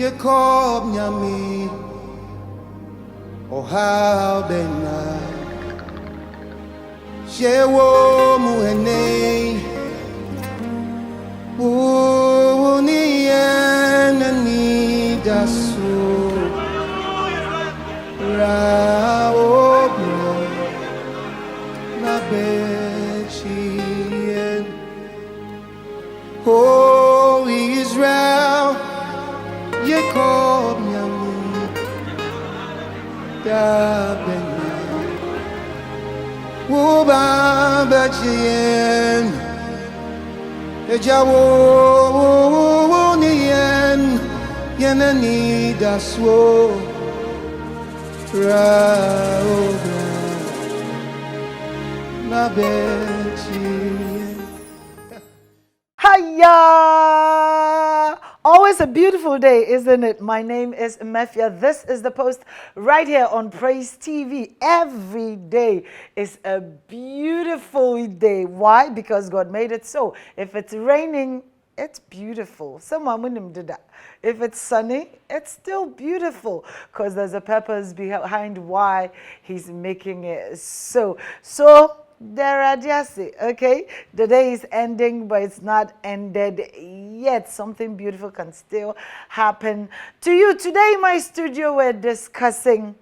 Jacob Nyami, Oha Bena, Shewo Muhene, Uni Enani Dasu, Raobno, Nabechien, Oh Israel. Jacob Nyami Da Bena Wuba Bachien Ejawo Nien Yenani Daswo Raoga Nabechien Hiya! Always a beautiful day, isn't it? My name is Mefia. This is The Post right here on Praise TV. Every day is a beautiful day. Why? Because God made it so. If it's raining, it's beautiful. Someone did that. If it's sunny, it's still beautiful because there's a purpose behind why He's making it so. There are just, okay, the day is ending, but it's not ended yet. Something beautiful can still happen to you. Today in my studio, we're discussing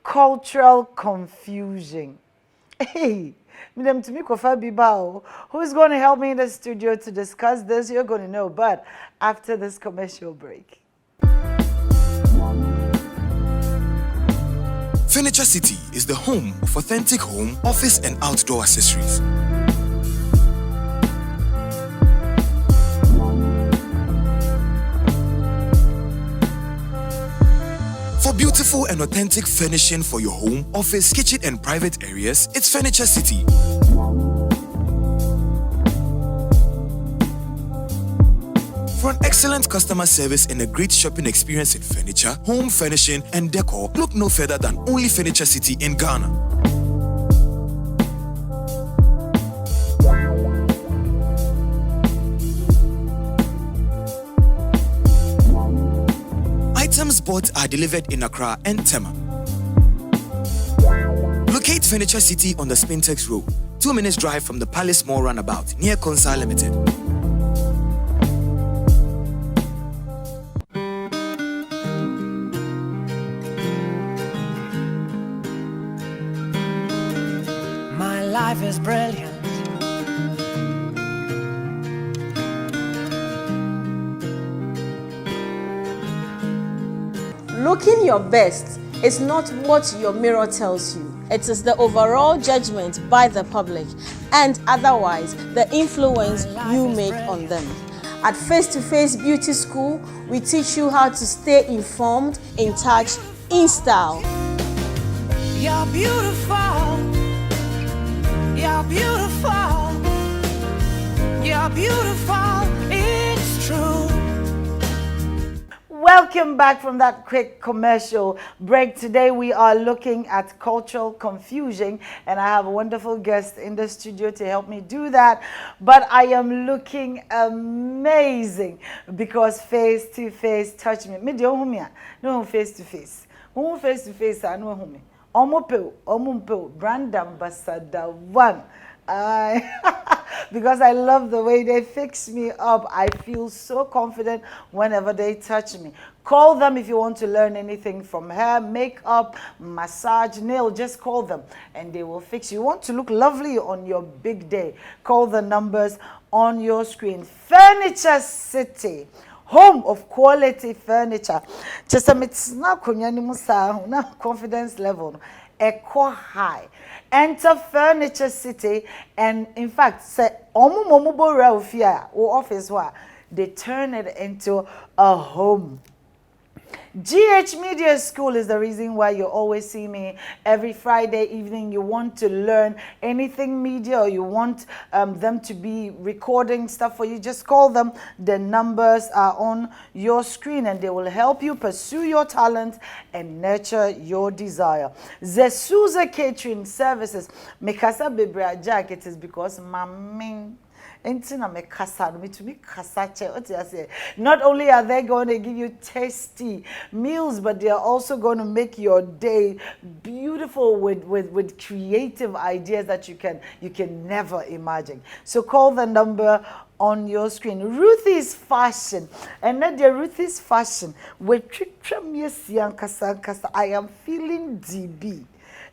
cultural confusion. Hey, who's going to help me in the studio to discuss this? You're going to know, but after this commercial break. Furniture City is the home of authentic home, office and outdoor accessories. For beautiful and authentic furnishing for your home, office, kitchen and private areas, it's Furniture City. For an excellent customer service and a great shopping experience in furniture, home furnishing, and decor, look no further than only Furniture City in Ghana. Items bought are delivered in Accra and Tema. Locate Furniture City on the Spintex Road, 2 minutes drive from the Palace Mall Runabout near Consa Limited. Life is brilliant. Looking your best is not what your mirror tells you. It is the overall judgment by the public and otherwise the influence you make on them. At Face to Face Beauty School, we teach you how to stay informed, in touch, in style. You're beautiful. You're beautiful, you're beautiful, it's true. Welcome back from that quick commercial break. Today we are looking at cultural confusion and I have a wonderful guest in the studio to help me do that. But I am looking amazing because face to face touch me. No face to face. Face to face, I know who. Omo brand ambassador one. Because I love the way they fix me up. I feel so confident whenever they touch me. Call them if you want to learn anything from hair, makeup, massage, nail. Just call them and they will fix you. You want to look lovely on your big day. Call the numbers on your screen. Furniture City. Home of quality furniture. Just it's not confidence level. Echo high. Enter Furniture City and in fact say office they turn it into a home. GH Media School is the reason why you always see me every Friday evening. You want to learn anything media or you want them to be recording stuff for you, just call them. The numbers are on your screen and they will help you pursue your talent and nurture your desire. Zesuza Catering Services. Mikasa Bebra Jack, it is because Mami Not only are they going to give you tasty meals, but they are also going to make your day beautiful with creative ideas that you can never imagine. So call the number on your screen. Ruthie's Fashion. And then the Ruthie's Fashion. I am feeling DB.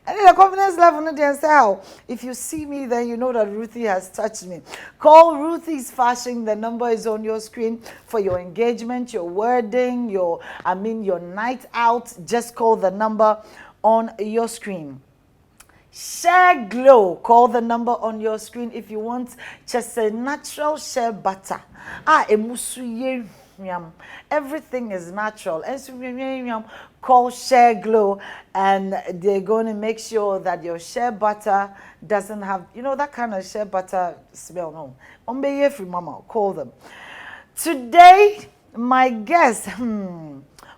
And the confidence level, and say how if you see me, then you know that Ruthie has touched me. Call Ruthie's Fashion. The number is on your screen for your engagement, your wedding, your night out. Just call the number on your screen. Share Glow. Call the number on your screen if you want just a natural shea butter. Everything is natural. Call Share Glow, and they're going to make sure that your shea butter doesn't have, that kind of shea butter smell. No. Mama, call them. Today, my guest,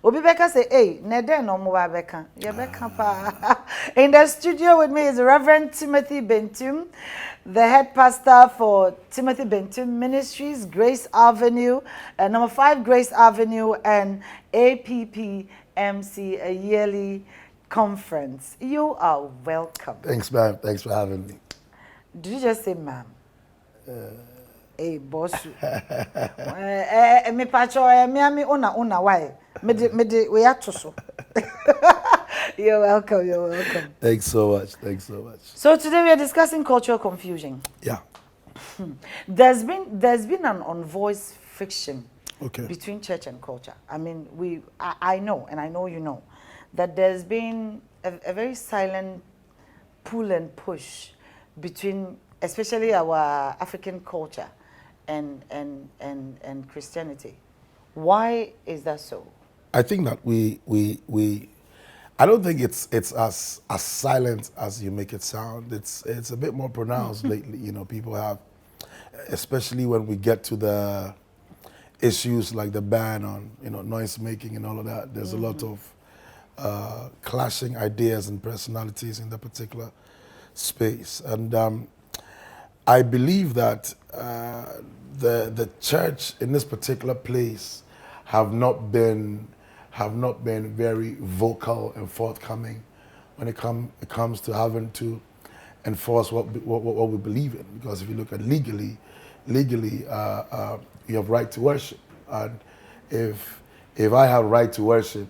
Obi Beka say, hey, Nede no mo Beka. Ya Beka pa. In the studio with me is Reverend Timothy Bentum, the head pastor for Timothy Bentum Ministries, Grace Avenue, number 5 Grace Avenue, and APPMC, a yearly conference. You are welcome. Thanks, ma'am. Thanks for having me. Did you just say ma'am? Hey, boss. Me pacho, me una why? Me we are to so. You're welcome. You're welcome. Thanks so much. Thanks so much. So today we are discussing cultural confusion. Yeah. There's been an unvoiced friction between church and culture. I mean, I know, and I know you know, that there's been a very silent pull and push between, especially our African culture and Christianity. Why is that so? I think that I don't think it's as silent as you make it sound. It's a bit more pronounced lately. People have, especially when we get to the issues like the ban on noise making and all of that. There's a lot of clashing ideas and personalities in that particular space, and I believe that the church in this particular place have not been very vocal and forthcoming when it comes to having to enforce what we believe in. Because if you look at legally, you have right to worship, and if I have right to worship,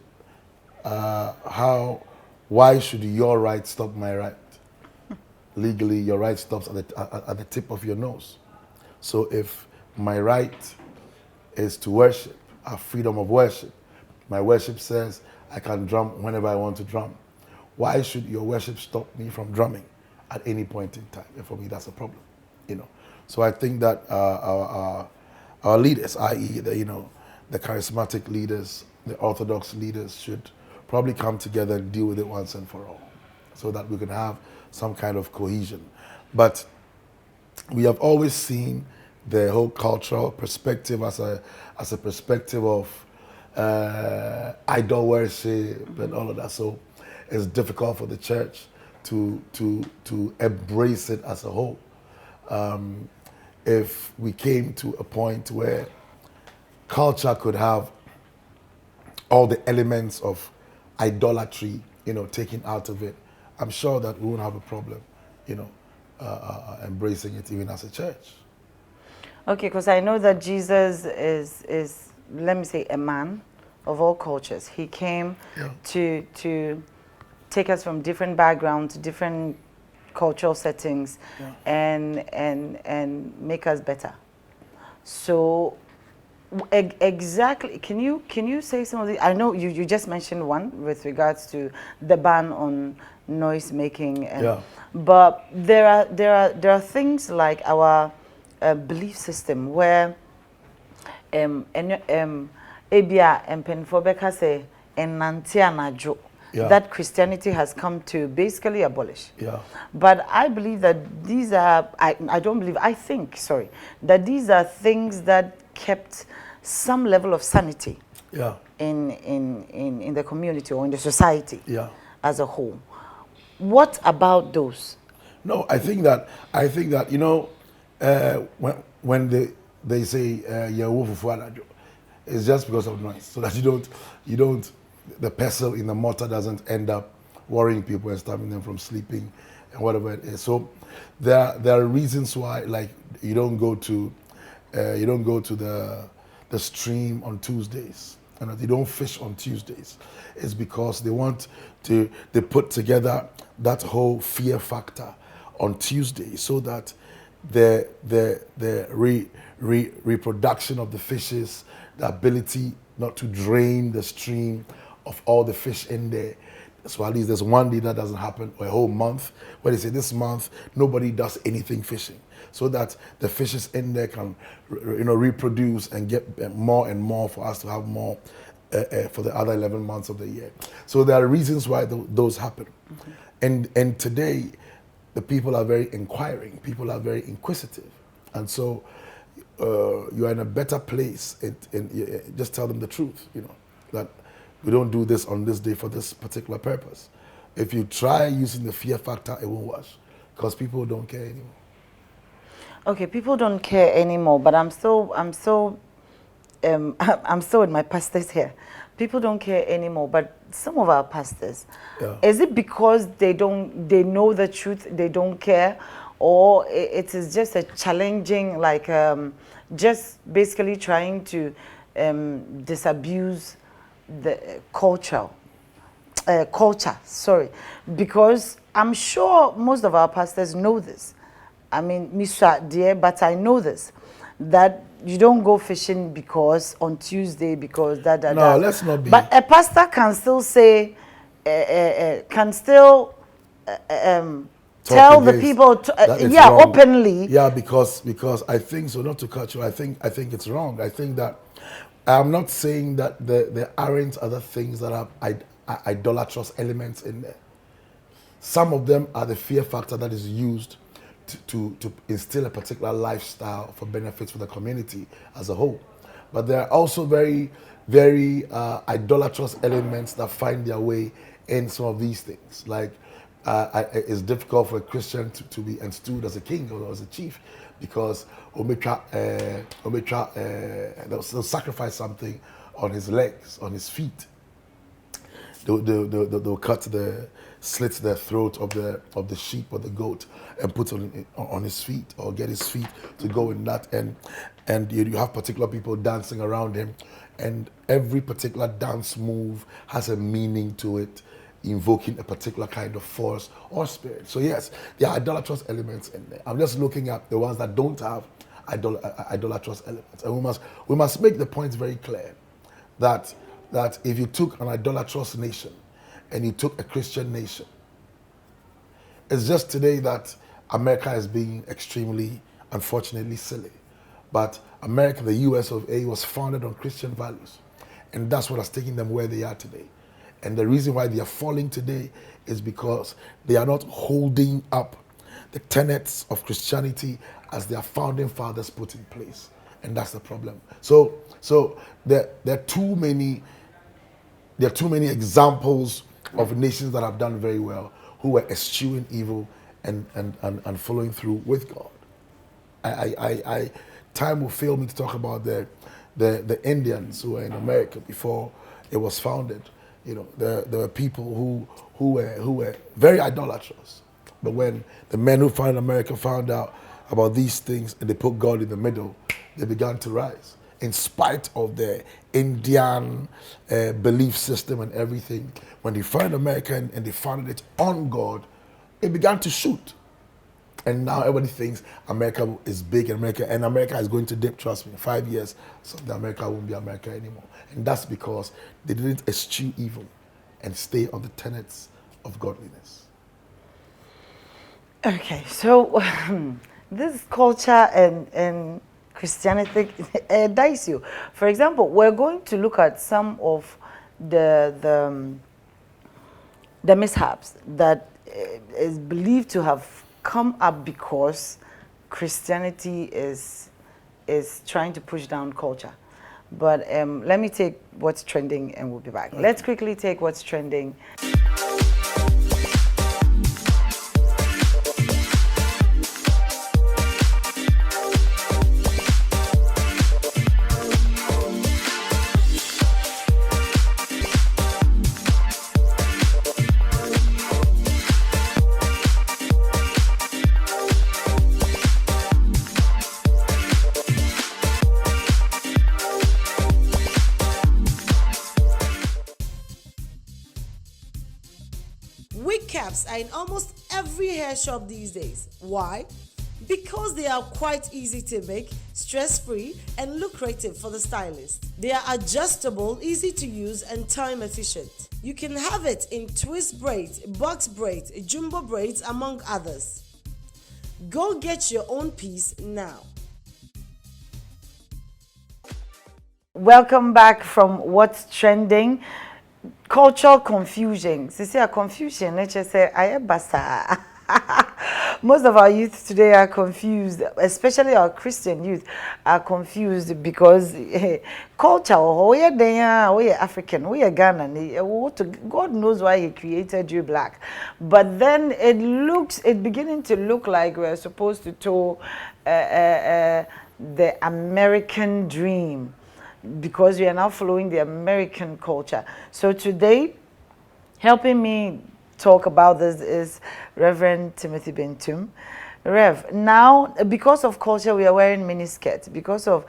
why should your right stop my right? Legally, your right stops at the tip of your nose. So if my right is to worship, a freedom of worship, my worship says I can drum whenever I want to drum, why should your worship stop me from drumming at any point in time? And for me, that's a problem, So I think that our leaders, i.e., the charismatic leaders, the orthodox leaders, should probably come together and deal with it once and for all, so that we can have some kind of cohesion. But we have always seen the whole cultural perspective as a perspective of idol worship and all of that. So it's difficult for the church to embrace it as a whole. If we came to a point where culture could have all the elements of idolatry, taken out of it, I'm sure that we won't have a problem, embracing it even as a church. Okay, because I know that Jesus is, let me say, a man of all cultures. He came to take us from different backgrounds, different cultural settings, and make us better. So exactly, can you say some of the? I know you just mentioned one with regards to the ban on noise making, but there are things like our belief system where that Christianity has come to basically abolish. But I believe that these are, I think that these are things that kept some level of sanity in the community or in the society as a whole. What about those? No, I think that when they say it's just because of noise, so that you don't the pestle in the mortar doesn't end up worrying people and stopping them from sleeping and whatever it is. So there are reasons why, like, you don't go to the stream on Tuesdays, and they don't fish on Tuesdays. It's because they put together that whole fear factor on Tuesday, so that the reproduction of the fishes, the ability not to drain the stream of all the fish in there. So at least there's one day that doesn't happen, or a whole month, where they say this month nobody does anything fishing, so that the fishes in there can reproduce and get more and more for us to have more for the other 11 months of the year. So there are reasons why those happen. And today the people are very inquiring, people are very inquisitive, and so you are in a better place. Just tell them the truth, that we don't do this on this day for this particular purpose. If you try using the fear factor, it won't work, because people don't care anymore. Okay, people don't care anymore, but I'm still with my pastors here. People don't care anymore, but some of our pastors, is it because they know the truth, they don't care, or it is just a challenging, just basically trying to disabuse the culture, because I'm sure most of our pastors know this. I mean, Mr. Dear, but I know this, that you don't go fishing because on Tuesday, because No, let's not be. But a pastor can still say, tell the people, wrong. openly. Yeah, because I think so. Not to cut you, I think it's wrong. I think that I'm not saying that there aren't other things that have idolatrous elements in there. Some of them are the fear factor that is used to instill a particular lifestyle for benefits for the community as a whole. But there are also very, very idolatrous elements that find their way in some of these things. Like it's difficult for a Christian to be installed as a king or as a chief, because they'll sacrifice something on his legs, on his feet. They'll cut slit the throat of the sheep or the goat and put on his feet, or get his feet to go in that, and you have particular people dancing around him, and every particular dance move has a meaning to it, invoking a particular kind of force or spirit. So yes, there are idolatrous elements in there. I'm just looking at the ones that don't have idolatrous elements, and we must make the point very clear that if you took an idolatrous nation and you took a Christian nation, it's just today that America is being extremely, unfortunately, silly. But America, the US of A, was founded on Christian values, and that's what has taken them where they are today. And the reason why they are falling today is because they are not holding up the tenets of Christianity as their founding fathers put in place. And that's the problem. So there are too many examples of nations that have done very well, who were eschewing evil and following through with God. Time will fail me to talk about the Indians who were in America before it was founded. There were people who were very idolatrous, but when the men who founded America found out about these things and they put God in the middle, they began to rise. In spite of their Indian belief system and everything, when they founded America and they founded it on God, it began to shoot. And now everybody thinks America is big, and America is going to dip. Trust me, in 5 years, America won't be America anymore. And that's because they didn't eschew evil and stay on the tenets of godliness. Okay, so this culture and Christianity dies you. For example, we're going to look at some of the mishaps that is believed to have come up because Christianity is trying to push down culture. But let me take what's trending and we'll be back. Okay. Let's quickly take what's trending. are in almost every hair shop these days. Why? Because they are quite easy to make, stress-free, and lucrative for the stylist. They are adjustable, easy to use, and time efficient. You can have it in twist braids, box braids, jumbo braids, among others. Go get your own piece now. Welcome back from What's Trending. Cultural confusion. See, a confusion. Let's just say, I am basa. Most of our youth today are confused, especially our Christian youth are confused because culture, we are African, we are Ghanaian. God knows why He created you black, but then it beginning to look like we're supposed to tour the American dream, because we are now following the American culture. So today, helping me talk about this is Reverend Timothy Bentum. Rev, now because of culture we are wearing miniskirts, because of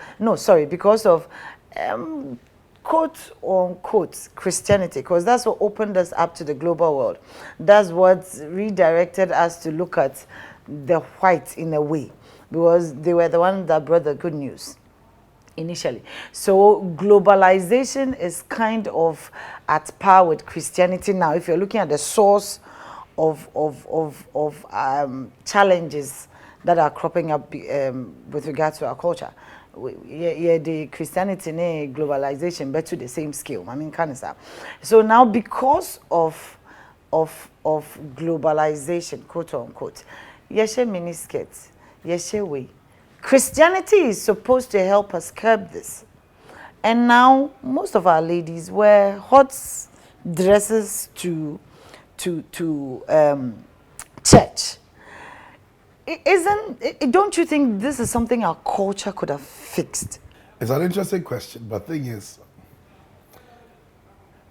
quote unquote Christianity, because that's what opened us up to the global world. That's what redirected us to look at the whites in a way, because they were the ones that brought the good news initially. So globalization is kind of at par with Christianity now. If you're looking at the source of challenges that are cropping up with regard to our culture, the Christianity and globalization, but to the same scale. I mean, kind of stuff. So now, because of globalization, quote unquote, yeshe miniskirts, yeshe way. Christianity is supposed to help us curb this. And now most of our ladies wear hot dresses to church. Don't you think this is something our culture could have fixed? It's an interesting question, but the thing is,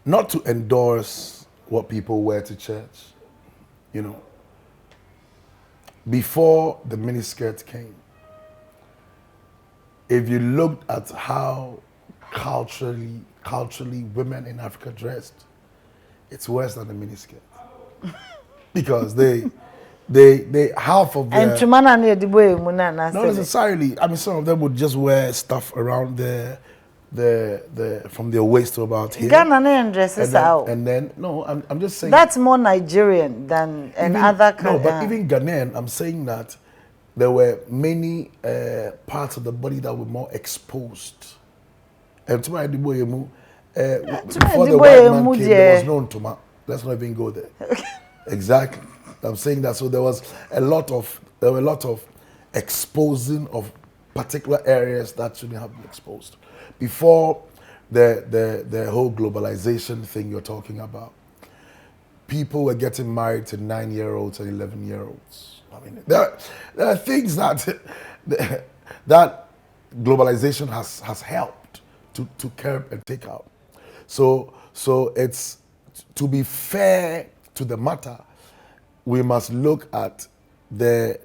not to endorse what people wear to church, you know, before the miniskirt came, if you looked at how culturally women in Africa dressed, it's worse than the miniskirt. Because they half of their... Not necessarily. I mean, some of them would just wear stuff around the from their waist to about here. Ghanaian dresses out. And then, no, I'm just saying... That's more Nigerian than other countries. No, but even Ghanaian, I'm saying that there were many parts of the body that were more exposed. And before the white man came, there was no Ntoma. Let's not even go there. Exactly. I'm saying that. So there were a lot of exposing of particular areas that shouldn't have been exposed. Before the whole globalization thing you're talking about, people were getting married to 9-year-olds and 11-year-olds. I mean, there are things that that globalization has helped to curb and take out. So it's, to be fair to the matter, we must look at the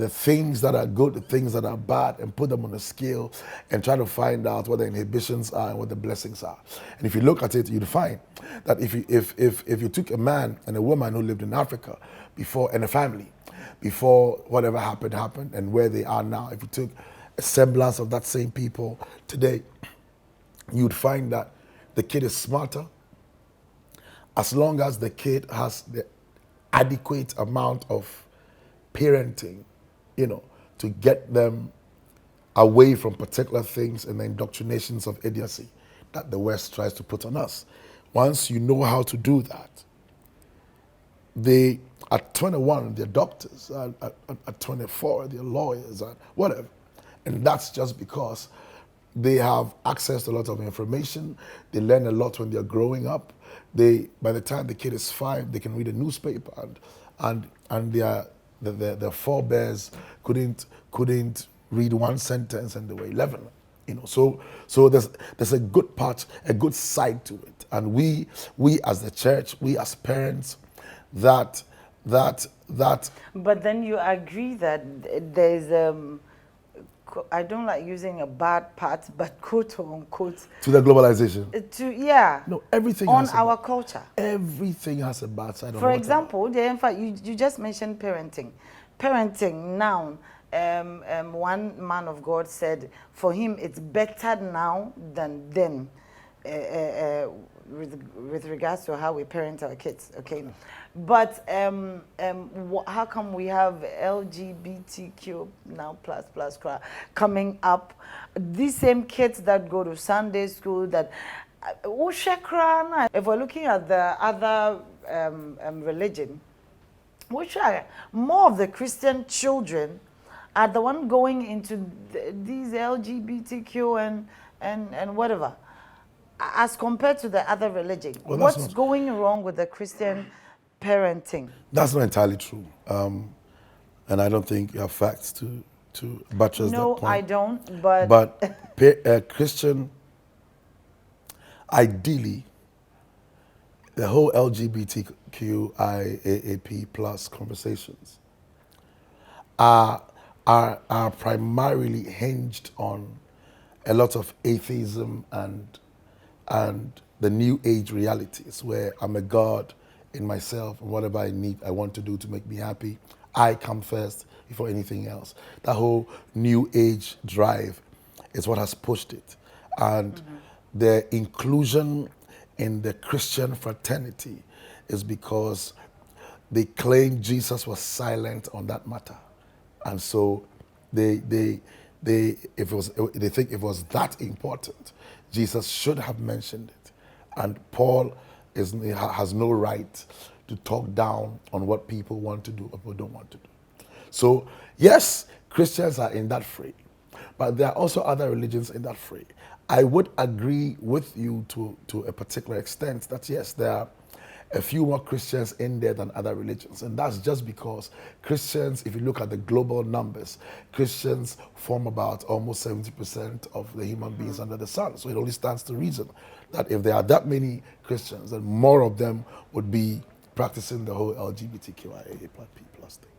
things that are good, the things that are bad, and put them on a scale and try to find out what the inhibitions are and what the blessings are. And if you look at it, you'd find that if you took a man and a woman who lived in Africa before, and a family, before whatever happened, and where they are now, if you took a semblance of that same people today, you'd find that the kid is smarter, as long as the kid has the adequate amount of parenting, you know, to get them away from particular things and the indoctrinations of idiocy that the West tries to put on us. Once you know how to do that, they, at 21, they're doctors, at 24, they're lawyers, and whatever. And that's just because they have access to a lot of information. They learn a lot when they're growing up. By the time the kid is 5, they can read a newspaper, and their forebears couldn't read one sentence, and they were 11. You know, so there's a good part, a good side to it, and we as the church, we as parents, that. But then you agree that there's I don't like using a bad part, but quote unquote, To the globalization. yeah, No, everything on has our culture. Everything has a bad side. For example, in fact, you just mentioned parenting. Parenting now, one man of God said, for him, it's better now than then, with regards to how we parent our kids, okay? But how come we have LGBTQ now plus coming up? These same kids that go to Sunday school, that if we're looking at the other religion, which are more of the Christian children are the one going into these LGBTQ and whatever, as compared to the other religion. Well, what's going wrong with the Christian parenting? That's not entirely true, and I don't think you have facts to buttress that point. No, I don't. But Christian, ideally, the whole LGBTQIAAP plus conversations are primarily hinged on a lot of atheism and the new age realities, where I'm a god in myself, and whatever I want to do to make me happy, I come first before anything else. That whole new age drive is what has pushed it, and the inclusion in the Christian fraternity is because they claim Jesus was silent on that matter, and so they think if it was that important, Jesus should have mentioned it, and Paul has no right to talk down on what people want to do or people don't want to do. So yes, Christians are in that fray, but there are also other religions in that fray. I would agree with you to a particular extent that yes, there are a few more Christians in there than other religions. And that's just because Christians, if you look at the global numbers, Christians form about almost 70% of the human beings under the sun. So it only stands to reason that if there are that many Christians, then more of them would be practicing the whole LGBTQIA plus thing.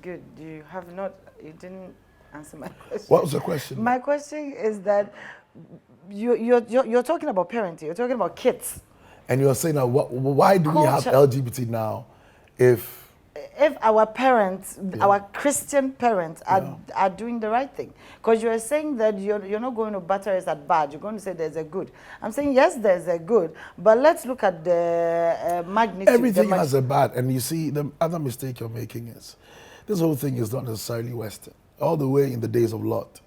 Good. You didn't answer my question. What was the question? My question is that you're talking about parenting, you're talking about kids. And you're saying, why do we have LGBT now if our parents, our Christian parents are doing the right thing? Because you're saying that you're not going to butter us at bad, you're going to say there's a good. I'm saying, yes, there's a good, but let's look at the magnitude. Everything has a bad, and you see, the other mistake you're making is, this whole thing is not necessarily Western. All the way in the days of Lot,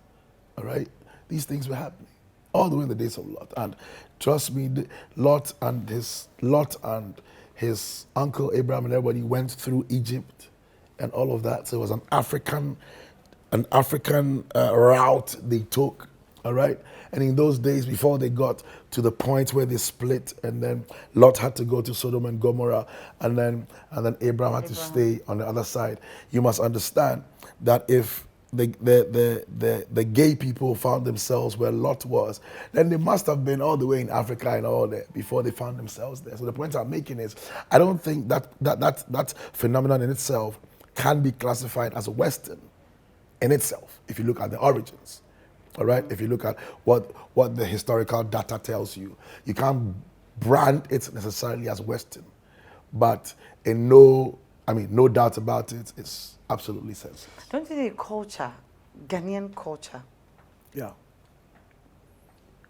all right? These things were happening. All the way in the days of Lot. And trust me, Lot and his uncle Abraham and everybody went through Egypt and all of that. So it was an African route they took, all right? And in those days, before they got to the point where they split, and then Lot had to go to Sodom and Gomorrah, and then Abraham had to stay on the other side. You must understand that if the gay people found themselves where Lot was, then they must have been all the way in Africa and all that before they found themselves there. So the point I'm making is, I don't think that phenomenon in itself can be classified as a Western in itself, if you look at the origins. All right, if you look at what the historical data tells you, you can't brand it necessarily as Western, but no doubt about it, it's absolutely senseless. Don't you think Ghanaian culture,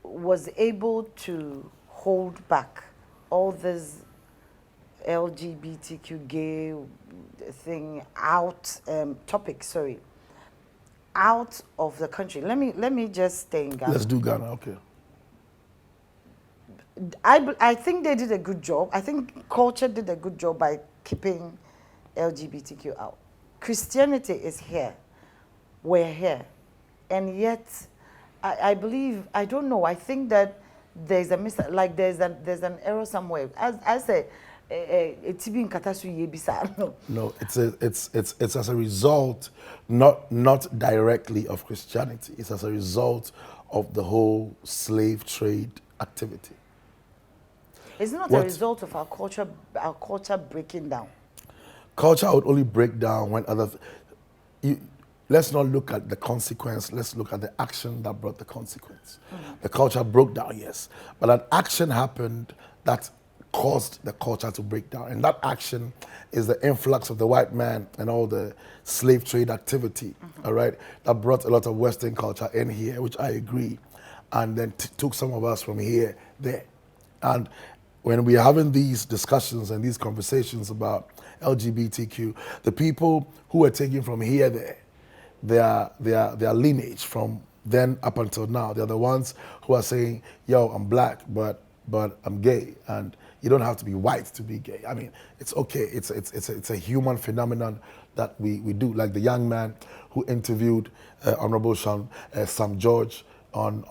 was able to hold back all this LGBTQ gay thing out of the country? Let me just stay in Ghana. Let's do Ghana, okay. I think they did a good job. I think culture did a good job by keeping LGBTQ out. Christianity is here. We're here. And yet, I believe, I don't know, I think that there's a there's an error somewhere. As I say, no, it's as a result, not directly of Christianity. It's as a result of the whole slave trade activity. It's not a result of our culture breaking down. Culture would only break down when let's not look at the consequence, let's look at the action that brought the consequence. The culture broke down, yes, but an action happened that caused the culture to break down, and that action is the influx of the white man and all the slave trade activity, all right, that brought a lot of Western culture in here, which I agree, and then took some of us from here there. And when we're having these discussions and these conversations about LGBTQ, the people who are taken from here there, their lineage from then up until now, they're the ones who are saying, yo, I'm black, but I'm gay, and you don't have to be white to be gay. I mean, it's okay. It's a human phenomenon that we do. Like the young man who interviewed Honorable Sam George on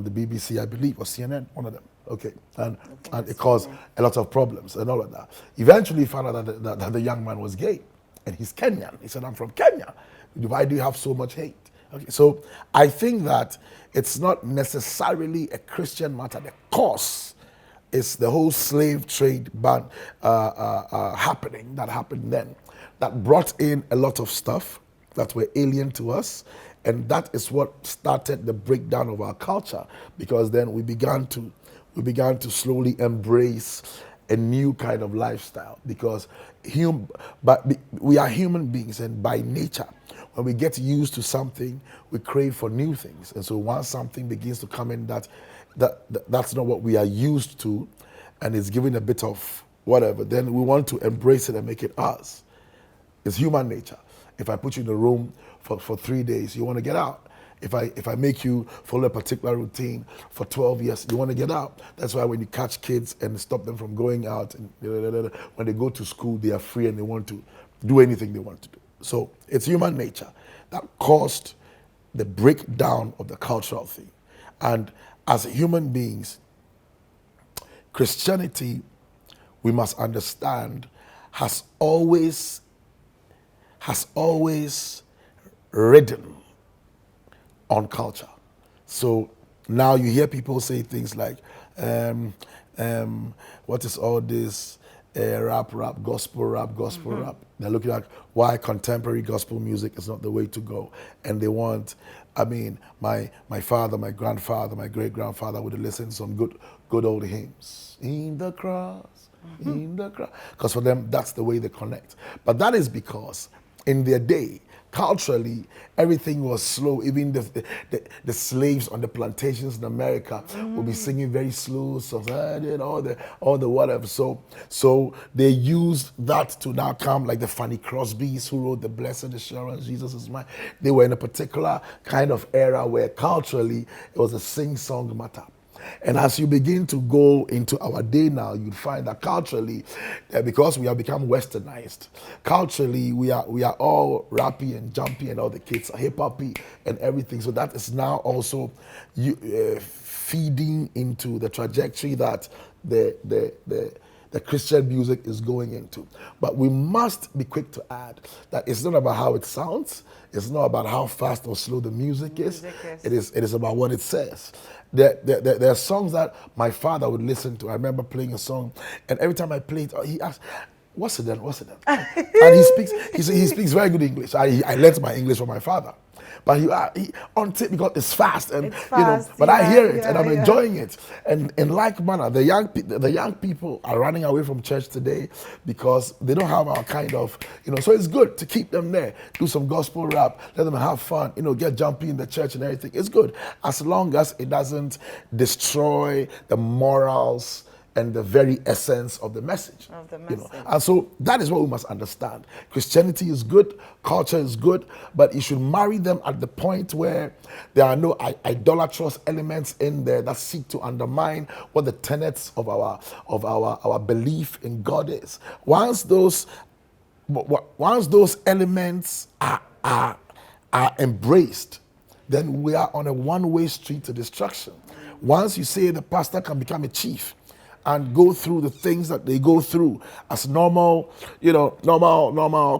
the BBC, I believe, or CNN, one of them. Okay, and it caused a lot of problems and all of that. Eventually, he found out that the young man was gay, and he's Kenyan. He said, "I'm from Kenya. Why do you have so much hate?" Okay, so I think that it's not necessarily a Christian matter. The cause is the whole slave trade ban happening that happened then, that brought in a lot of stuff that were alien to us, and that is what started the breakdown of our culture, because then we began to slowly embrace a new kind of lifestyle, because we are human beings, and by nature, when we get used to something, we crave for new things. And so once something begins to come in that's not what we are used to, and it's giving a bit of whatever, then we want to embrace it and make it ours. It's human nature. If I put you in a room for 3 days, you want to get out. If I make you follow a particular routine for 12 years, you want to get out. That's why when you catch kids and stop them from going out, and when they go to school, they are free and they want to do anything they want to do. So it's human nature that caused the breakdown of the cultural thing. And as human beings, Christianity, we must understand, has always ridden on culture. So now you hear people say things like, what is all this rap, gospel rap? They're looking at why contemporary gospel music is not the way to go. And they want, I mean, my father, my grandfather, my great-grandfather would have listened to some good old hymns. In the cross, in the cross. Because for them, that's the way they connect. But that is because in their day, culturally, everything was slow. Even the slaves on the plantations in America would be singing very slow songs, and all the whatever. So they used that to now come, like the Fanny Crosbys who wrote the Blessed Assurance, Jesus is mine. They were in a particular kind of era where culturally it was a sing-song matter. And as you begin to go into our day now, you'd find that culturally, because we have become westernized, culturally we are all rappy and jumpy, and all the kids are hip-hoppy and everything. So that is now also feeding into the trajectory that the Christian music is going into. But we must be quick to add that it's not about how it sounds, it's not about how fast or slow the music is. It is about what it says. There are songs that my father would listen to. I remember playing a song, and every time I play it, he asked, what's it then? And he speaks very good English. I learned my English from my father. But because it's fast, and but I hear it and I'm enjoying it. And in like manner, the young people are running away from church today because they don't have our kind of, so it's good to keep them there. Do some gospel rap, let them have fun, get jumpy in the church and everything. It's good as long as it doesn't destroy the morals and the very essence of the message. And so that is what we must understand. Christianity is good, culture is good, but you should marry them at the point where there are no idolatrous elements in there that seek to undermine what the tenets of our belief in God is. Once those elements are embraced, then we are on a one-way street to destruction. Once you say the pastor can become a chief and go through the things that they go through as normal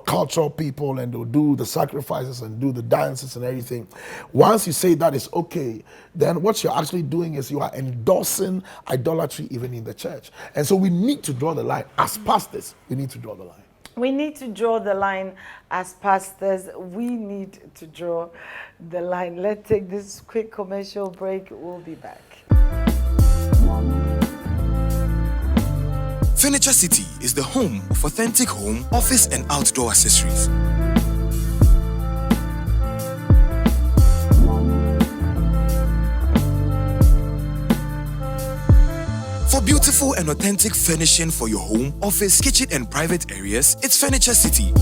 cultural people, and they'll do the sacrifices and do the dances and everything. Once you say that is okay, then what you're actually doing is you are endorsing idolatry even in the church. And so we need to draw the line. As pastors, we need to draw the line. We need to draw the line as pastors. We need to draw the line. Let's take this quick commercial break. We'll be back. Furniture City is the home of authentic home, office, and outdoor accessories. For beautiful and authentic furnishing for your home, office, kitchen, and private areas, it's Furniture City.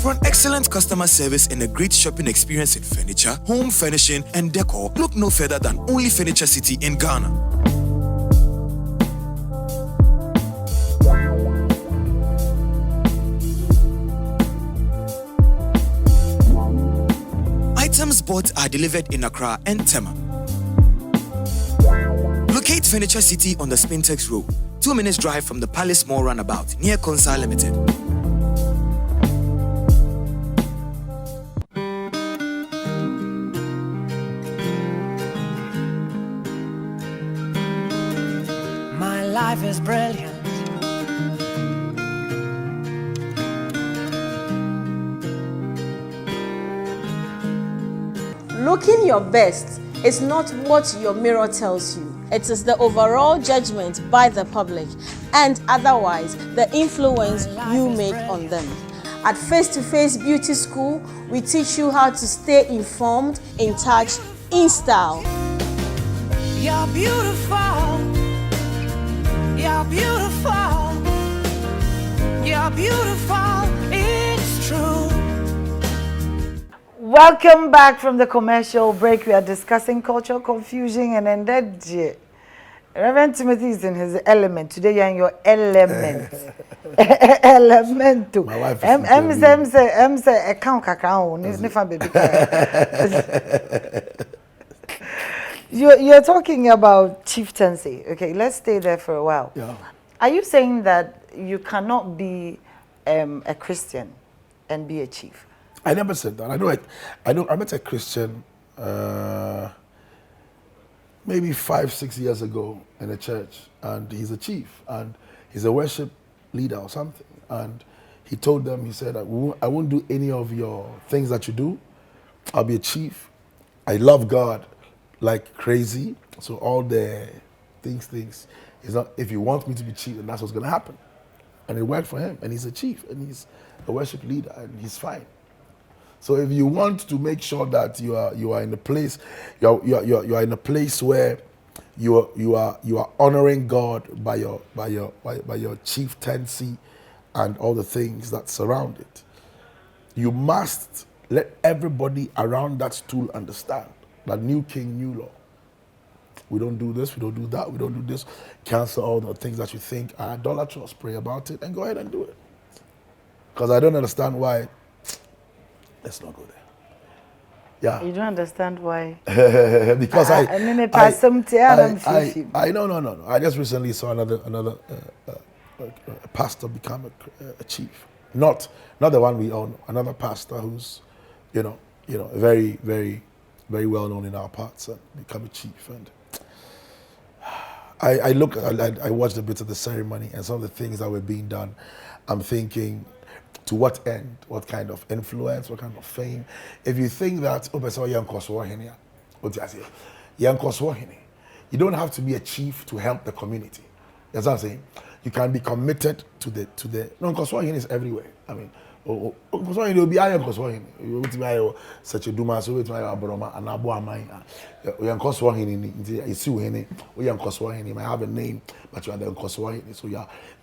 For an excellent customer service and a great shopping experience in furniture, home furnishing, and decor, look no further than only Furniture City in Ghana. Items bought are delivered in Accra and Tema. Locate Furniture City on the Spintex Road, 2 minutes drive from the Palace Mall roundabout near Consa Limited. My life is brilliant. Looking your best is not what your mirror tells you. It is the overall judgment by the public and otherwise the influence you make on them. At Face to Face Beauty School, we teach you how to stay informed, in touch, in style. You're beautiful. You're beautiful. You're beautiful. It's true. Welcome back from the commercial break. We are discussing cultural confusion and ended. Reverend Timothy is in his element. Today you're in your element. Elemental. My wife is say account kakao. You're talking about chieftaincy. Okay, let's stay there for a while. Yeah. Are you saying that you cannot be a Christian and be a chief? I never said that. I met a Christian maybe 5-6 years ago in a church, and he's a chief and he's a worship leader or something. And he told them, he said, I won't do any of your things that you do. I'll be a chief. I love God like crazy. So all the things is not, if you want me to be chief, then that's what's gonna happen. And it worked for him, and he's a chief and he's a worship leader and he's fine. So if you want to make sure that you are in a place, you are in a place where you are honoring God by your chieftaincy and all the things that surround it, you must let everybody around that stool understand that new king, new law. We don't do this, we don't do that, we don't do this. Cancel all the things that you think are idolatrous. Pray about it and go ahead and do it. Because I don't understand why. Let's not go there. Yeah. You don't understand why? Because no. I just recently saw another pastor become a chief. Not the one we own. Another pastor who's, very, very, very well known in our parts and become a chief. And I watched a bit of the ceremony and some of the things that were being done. I'm thinking, to what end? What kind of influence? What kind of fame? If you think that, you don't have to be a chief to help the community. That's what I'm saying. You can be committed to the. No, Nkoswahini is everywhere. I mean, Nkoswahini will be ayo Nkoswahini. You will be such a duma, so it's my abroma and abu amai. Nkoswahini, you see Nkoswahini. Nkoswahini might have a name, but you are the Nkoswahini. So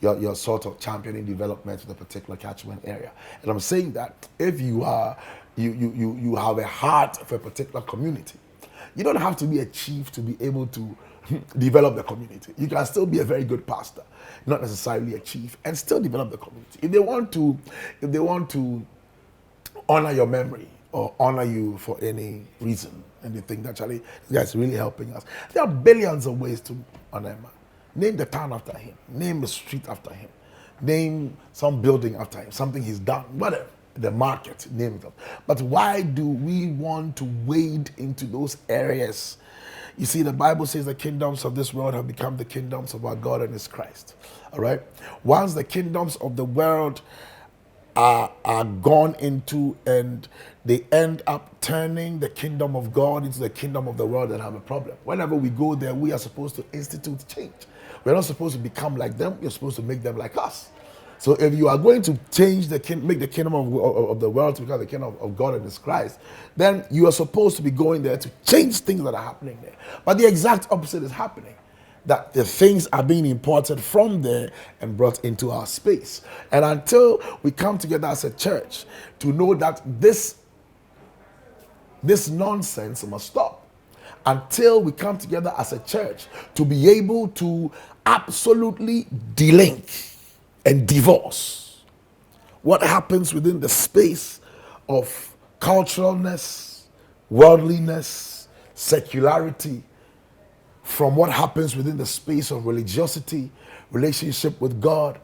you're sort of championing development in a particular catchment area. And I'm saying that if you are, you have a heart for a particular community, you don't have to be a chief to be able to develop the community. You can still be a very good pastor, not necessarily a chief, and still develop the community. If they want to honor your memory or honor you for any reason, and they think that Charlie, this guy's really helping us, there are billions of ways to honor a man. Name the town after him, name the street after him, name some building after him, something he's done, whatever. The market, name them. But why do we want to wade into those areas? You see, the Bible says the kingdoms of this world have become the kingdoms of our God and His Christ. All right? Once the kingdoms of the world are gone into and they end up turning the kingdom of God into the kingdom of the world, and have a problem. Whenever we go there, we are supposed to institute change. We're not supposed to become like them. We're supposed to make them like us. So if you are going to change make the kingdom of the world to become the kingdom of God and His Christ, then you are supposed to be going there to change things that are happening there. But the exact opposite is happening. That the things are being imported from there and brought into our space. And until we come together as a church to know that this nonsense must stop, until we come together as a church to be able to absolutely delink and divorce what happens within the space of culturalness, worldliness, secularity, from what happens within the space of religiosity, relationship with God,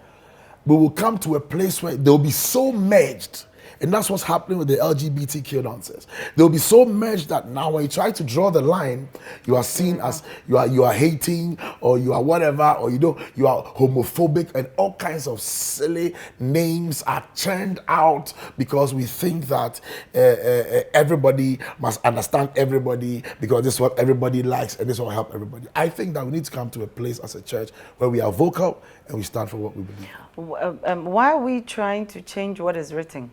we will come to a place where they'll be so merged. And that's what's happening with the LGBTQ nonsense. They'll be so merged that now when you try to draw the line, you are seen as you are hating, or you are whatever, or you are homophobic, and all kinds of silly names are churned out because we think that everybody must understand everybody because this is what everybody likes and this will help everybody. I think that we need to come to a place as a church where we are vocal and we stand for what we believe. Why are we trying to change what is written?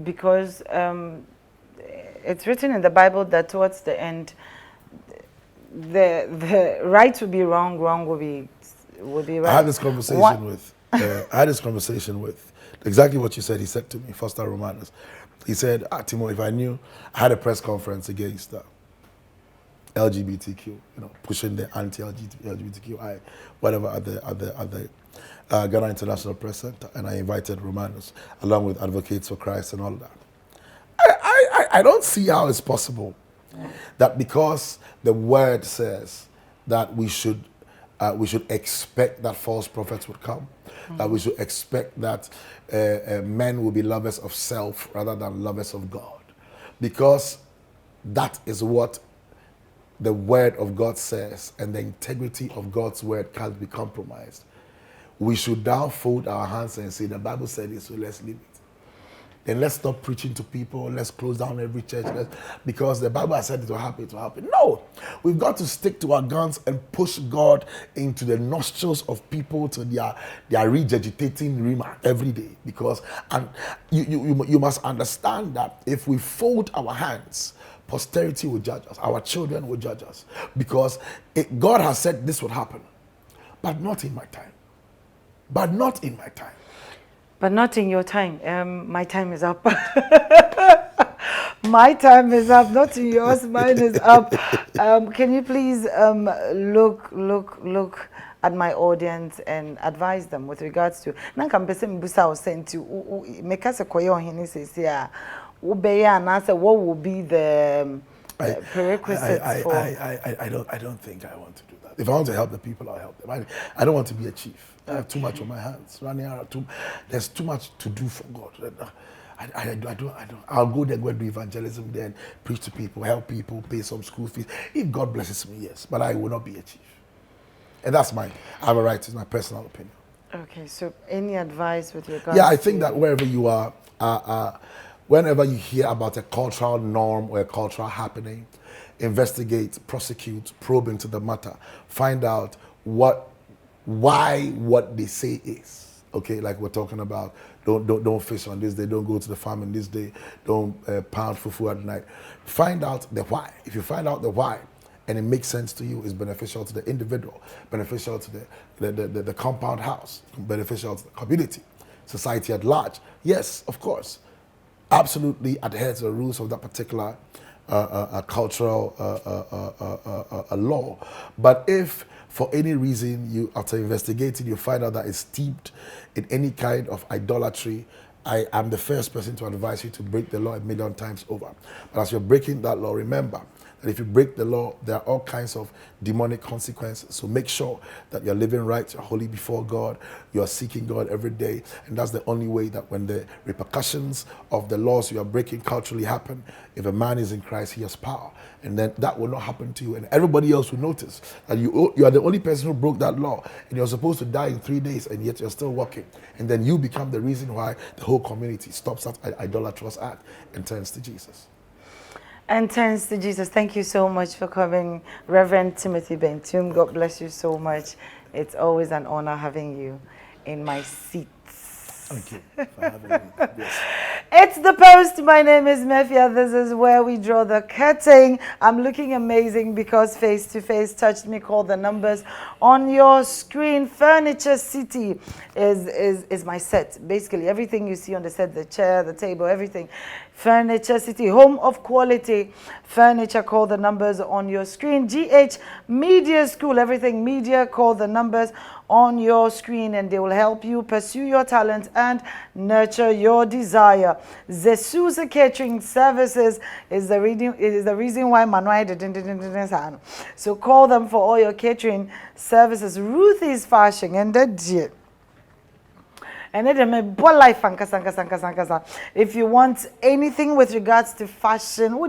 Because it's written in the Bible that towards the end, the right will be wrong, wrong will be right. I had this conversation with exactly what you said. He said to me, Foster Romanus. He said, Timo, if I knew, I had a press conference against LGBTQ, pushing the anti-LGBTQI, whatever at the Ghana International Press Center, and I invited Romanus along with Advocates for Christ and all that. I don't see how it's possible that because the word says that we should expect that false prophets would come, that we should expect that men will be lovers of self rather than lovers of God, because that is what the word of God says, and the integrity of God's word can't be compromised. We should now fold our hands and say, the Bible said it, so let's leave it. Then let's stop preaching to people. Let's close down every church. Because the Bible has said it will happen, it will happen. No, we've got to stick to our guns and push God into the nostrils of people to their regurgitating rhema every day. Because you must understand that if we fold our hands, posterity will judge us. Our children will judge us. Because God has said this would happen. But not in my time. But not in my time. But not in your time. My time is up. My time is up. Not in yours. Mine is up. Can you please look at my audience and advise them with regards to? Nanka mpese mbusa o senti make us a koyo hini say ubeya and answer what will be the prerequisites for. I don't think I want to do that. If I want to help the people, I'll help them. I don't want to be a chief. I have too much on my hands. There's too much to do for God. I don't. I'll go there, go and do evangelism there, and preach to people, help people, pay some school fees. If God blesses me, yes. But I will not be a chief. And that's I have a right. It's my personal opinion. Okay. So, any advice with regards? Yeah, I think that wherever you are, whenever you hear about a cultural norm or a cultural happening, investigate, prosecute, probe into the matter, find out why what they say is. Okay, like we're talking about, don't fish on this day, don't go to the farm on this day, don't pound fufu at night. Find out the why. If you find out the why, and it makes sense to you, it's beneficial to the individual, beneficial to the compound house, beneficial to the community, society at large. Yes, of course, absolutely adhere to the rules of that particular cultural law. But if for any reason you, after investigating, you find out that it's steeped in any kind of idolatry, I am the first person to advise you to break the law 1,000,000 times over. But as you're breaking that law, remember And if you break the law, there are all kinds of demonic consequences. So make sure that you're living right, you're holy before God, you're seeking God every day. And that's the only way that when the repercussions of the laws you are breaking culturally happen, if a man is in Christ, he has power. And then that will not happen to you. And everybody else will notice that you are the only person who broke that law. And you're supposed to die in 3 days, and yet you're still walking. And then you become the reason why the whole community stops that idolatrous act and turns to Jesus. And turns to Jesus. Thank you so much for coming, Reverend Timothy Bentum. God bless you so much. It's always an honor having you in my seat. Thank you for having me. Yes. It's The Post. My name is Mefia. This is where we draw the curtain. I'm looking amazing because Face to Face touched me. Call the numbers on your screen. Furniture City is my set. Basically, everything you see on the set, the chair, the table, everything. Furniture City, home of quality furniture. Call the numbers on your screen. GH Media School, everything media. Call the numbers on your screen and they will help you pursue your talent and nurture your desire. Zesusa Catering Services is the reason why Manuel didn't. So call them for all your catering services. Ruthie's Fashion and the and then my life if you want anything with regards to fashion,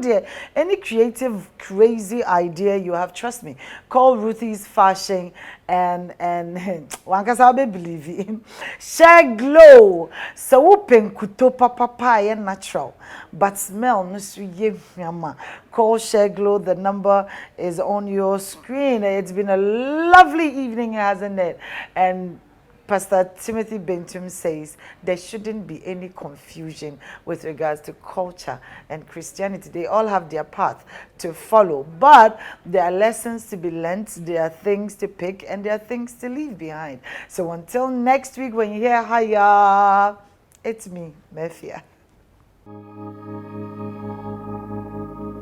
any creative crazy idea you have, trust me, call Ruthie's Fashion and wankasa be believe in share glow so open kuto papa and natural but smell no suye mama. Call Share Glow. The number is on your screen. It's been a lovely evening, hasn't it? And Pastor Timothy Bentum says there shouldn't be any confusion with regards to culture and Christianity. They all have their path to follow, but there are lessons to be learnt, there are things to pick, and there are things to leave behind. So until next week when you hear Hiya, it's me, Mefia.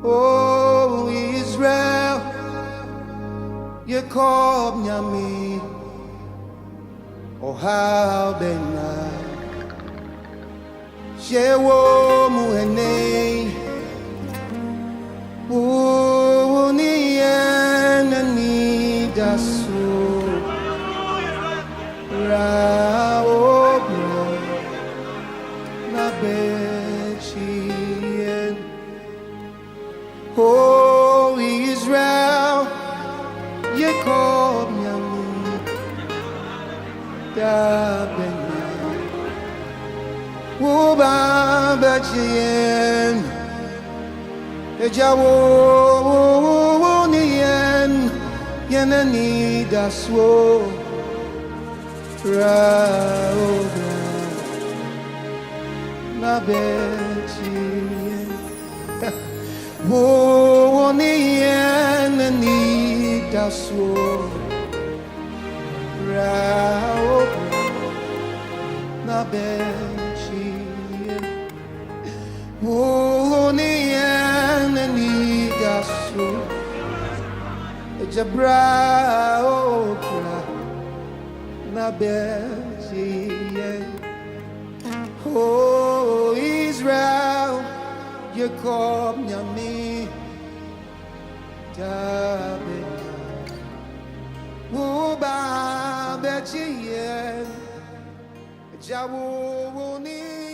Oh, Israel, you call me. Oh, how bena shewo muene uni ni dasu rao na bechien. Oh, Israel, you call me. Uba bachien ejawo nien yenani daswo rao na bachien wo nien ni daswo rao na benchi ni ni dasu jabra okra na benchi. Oh, Israel, you come me tabe Uba bechien jawo ni